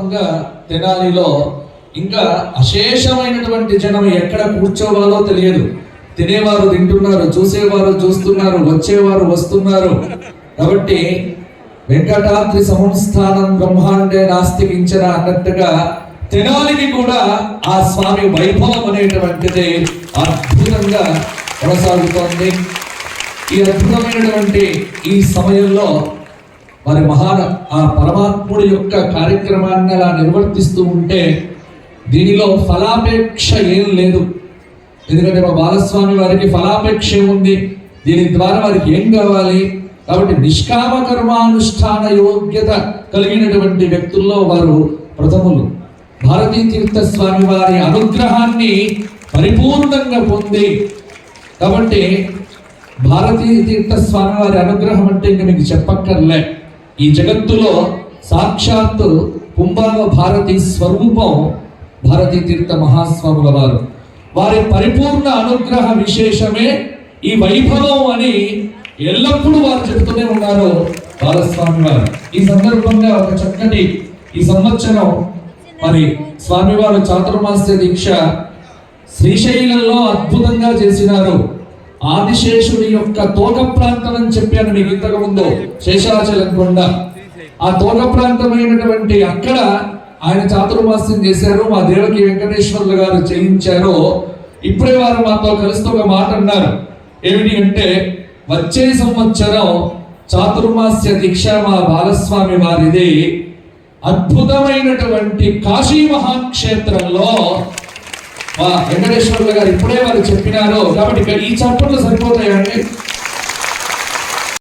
వైభవంగా తెనాలిలో ఇంకా అశేషమైనటువంటి జనం ఎక్కడ కూర్చోవాలో తెలియదు. తినేవారు తింటున్నారు, చూసేవారు చూస్తున్నారు, వచ్చేవారు వస్తున్నారు. కాబట్టి వెంకటాద్రి సంస్థానం బ్రహ్మాండే నాస్తికించన అన్నట్టుగా తెనాలికి కూడా ఆ స్వామి వైభవం అనేటువంటిది అద్భుతంగా కొనసాగుతోంది. ఈ అద్భుతమైనటువంటి ఈ సమయంలో మరి ఆ పరమాత్ముడి యొక్క కార్యక్రమాన్ని అలా నిర్వర్తిస్తూ ఉంటే దీనిలో ఫలాపేక్ష ఏం లేదు. ఎందుకంటే మా బాలస్వామి వారికి ఫలాపేక్ష ఉంది. దీని ద్వారా వారికి ఏం కావాలి? కాబట్టి నిష్కామ కర్మానుష్ఠాన యోగ్యత కలిగినటువంటి వ్యక్తుల్లో వారు ప్రథములు. భారతీ తీర్థ స్వామి వారి అనుగ్రహాన్ని పరిపూర్ణంగా పొంది, కాబట్టి భారతీ తీర్థ స్వామి వారి అనుగ్రహం అంటే ఇంక మీకు చెప్పక్కర్లే. ఈ జగత్తులో సాక్షాత్తు కుంభావ భారతీ స్వరూపం భారతీ తీర్థ మహాస్వాముల వారు. వారి పరిపూర్ణ అనుగ్రహ విశేషమే ఈ వైభవం అని ఎల్లప్పుడూ వారు చెబుతూనే ఉన్నారు బాలస్వామి వారు. ఈ సందర్భంగా ఒక చక్కటి ఈ సంవత్సరం మరి స్వామివారు చాతుర్మాస్య దీక్ష శ్రీశైలంలో అద్భుతంగా చేసినారు. ఆదిశేషుడి యొక్క తోక ప్రాంతం అని చెప్పాను మీకు ఇంతకు ముందు, శేషాచలం కొండ. ఆ తోక ప్రాంతమైనటువంటి అక్కడ ఆయన చాతుర్మాస్యం చేశారు. మా దేవకి వెంకటేశ్వర్లు గారు చేయించారు. ఇప్పుడే వారు మాతో కలిసి ఒక మాట అన్నారు. ఏమిటి అంటే, వచ్చే సంవత్సరం చాతుర్మాస్య దీక్ష మా బాలస్వామి వారిది అద్భుతమైనటువంటి కాశీ మహాక్షేత్రంలో మా వెంకటేశ్వర్లు గారు ఇప్పుడే వారు చెప్పినారు. కాబట్టి ఈ చప్పట్లు సరిపోతాయండి.